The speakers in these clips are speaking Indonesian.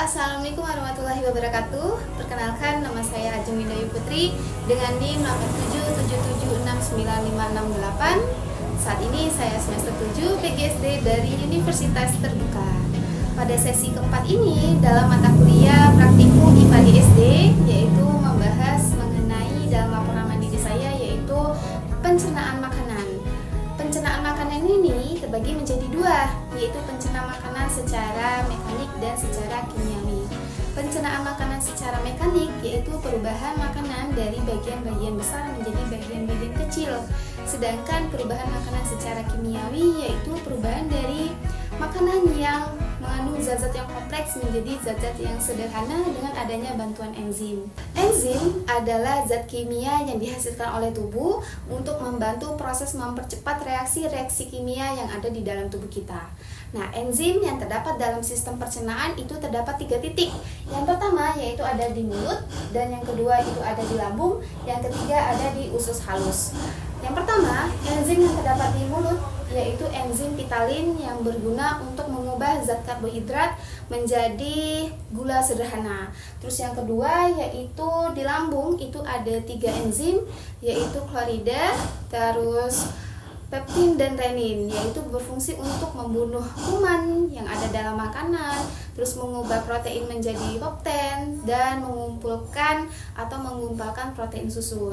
Assalamualaikum warahmatullahi wabarakatuh. Perkenalkan, nama saya Ajeng Windayu Putri dengan NIM 8777695668. Saat ini saya semester 7 PGSD dari Universitas Terbuka. Pada sesi keempat ini, dalam mata kuliah praktikum IPA di SD, yaitu membahas mengenai dalam laporan mandiri saya, yaitu pencernaan makanan. Pencernaan makanan ini terbagi menjadi dua, yaitu pencernaan makanan secara mekanik dan secara kimiawi. Pencernaan makanan secara mekanik yaitu perubahan makanan dari bagian-bagian besar menjadi bagian-bagian kecil. Sedangkan perubahan makanan secara kimiawi yaitu perubahan dari makanan yang mengandung zat-zat yang kompleks menjadi zat-zat yang sederhana dengan adanya bantuan enzim. Enzim adalah zat kimia yang dihasilkan oleh tubuh untuk membantu proses mempercepat reaksi-reaksi kimia yang ada di dalam tubuh kita. Nah, enzim yang terdapat dalam sistem pencernaan itu terdapat 3 titik. Yang pertama yaitu ada di mulut, dan yang kedua itu ada di lambung, yang ketiga ada di usus halus. Yang pertama, enzim yang terdapat di mulut yaitu enzim pitalin yang berguna untuk mengubah zat karbohidrat menjadi gula sederhana. Terus yang kedua yaitu di lambung itu ada 3 enzim yaitu klorida, terus peptin dan renin, yaitu berfungsi untuk membunuh kuman yang ada dalam makanan, terus mengubah protein menjadi pepten dan mengumpulkan atau menggumpalkan protein susu.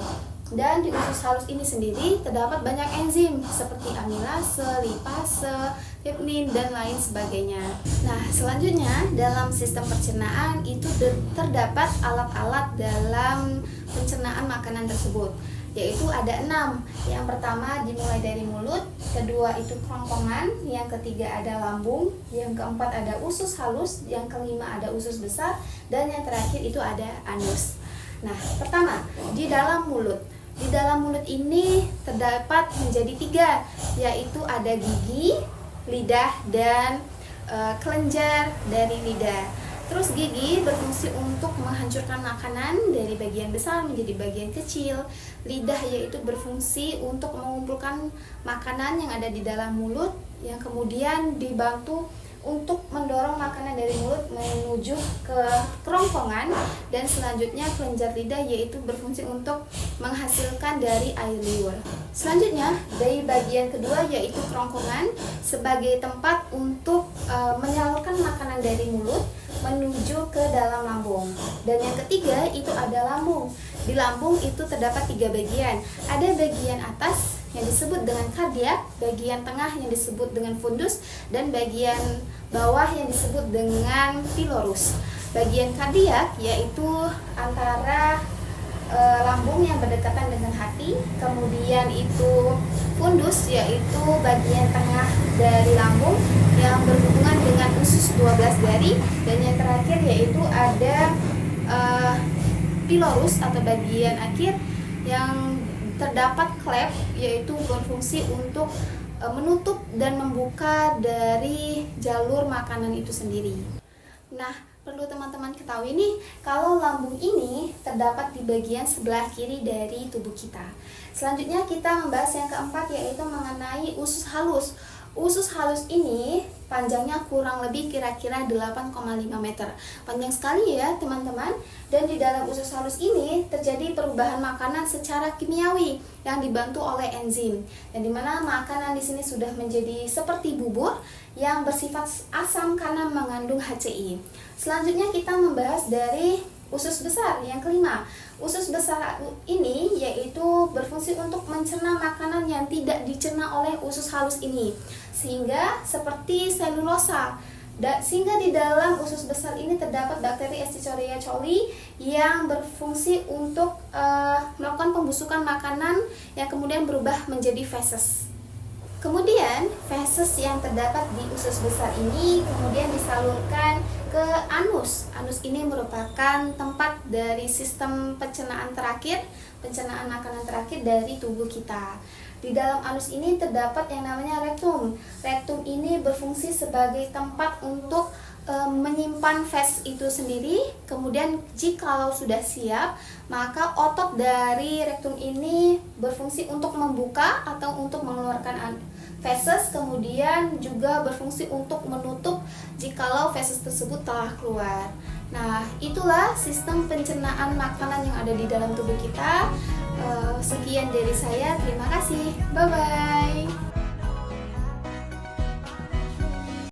Dan di usus halus ini sendiri terdapat banyak enzim seperti amilase, lipase, pepnin dan lain sebagainya. Nah, selanjutnya dalam sistem pencernaan itu terdapat alat-alat dalam pencernaan makanan tersebut, yaitu ada 6. Yang pertama dimulai dari mulut, kedua itu kerongkongan, yang ketiga ada lambung, yang keempat ada usus halus, yang kelima ada usus besar, dan yang terakhir itu ada anus. Nah, pertama di dalam mulut. Di dalam mulut ini terdapat menjadi 3, yaitu ada gigi, lidah, dan kelenjar dari lidah. Terus gigi berfungsi untuk menghancurkan makanan dari bagian besar menjadi bagian kecil. Lidah yaitu berfungsi untuk mengumpulkan makanan yang ada di dalam mulut, yang kemudian dibantu untuk mendorong makanan dari mulut menuju ke kerongkongan. Dan selanjutnya kelenjar lidah yaitu berfungsi untuk menghasilkan dari air liur. Selanjutnya dari bagian kedua yaitu kerongkongan sebagai tempat untuk menyalurkan makanan dari mulut menuju ke dalam lambung. Dan yang ketiga itu ada lambung. Di lambung itu terdapat 3 bagian. Ada bagian atas yang disebut dengan kardiak, bagian tengah yang disebut dengan fundus, dan bagian bawah yang disebut dengan pilorus. Bagian kardiak yaitu antara lambung yang berdekatan dengan hati, kemudian itu fundus yaitu bagian tengah dari lambung yang berhubungan dengan usus 12 jari, dan yang terakhir yaitu ada pilorus atau bagian akhir yang terdapat klep yaitu berfungsi untuk menutup dan membuka dari jalur makanan itu sendiri. Nah, perlu teman-teman ketahui nih, kalau lambung ini terdapat di bagian sebelah kiri dari tubuh kita. Selanjutnya kita membahas yang keempat yaitu mengenai usus halus. Usus halus ini panjangnya kurang lebih kira-kira 8,5 meter. Panjang sekali ya teman-teman. Dan di dalam usus halus ini terjadi perubahan makanan secara kimiawi yang dibantu oleh enzim. Dan dimana makanan di sini sudah menjadi seperti bubur yang bersifat asam karena mengandung HCI. Selanjutnya kita membahas dari usus besar yang kelima. Usus besar ini yaitu berfungsi untuk mencerna makanan yang tidak dicerna oleh usus halus ini, sehingga seperti selulosa. Sehingga di dalam usus besar ini terdapat bakteri Escherichia coli yang berfungsi untuk melakukan pembusukan makanan yang kemudian berubah menjadi feses. Kemudian feses yang terdapat di usus besar ini kemudian disalurkan ke anus. Anus ini merupakan tempat dari sistem pencernaan terakhir, pencernaan makanan terakhir dari tubuh kita. Di dalam anus ini terdapat yang namanya rektum. Rektum ini berfungsi sebagai tempat untuk menyimpan fes itu sendiri. Kemudian jikalau sudah siap, maka otot dari rektum ini berfungsi untuk membuka atau untuk mengeluarkan feses, kemudian juga berfungsi untuk menutup jikalau feses tersebut telah keluar. Nah, itulah sistem pencernaan makanan yang ada di dalam tubuh kita. Sekian dari saya, terima kasih, bye bye.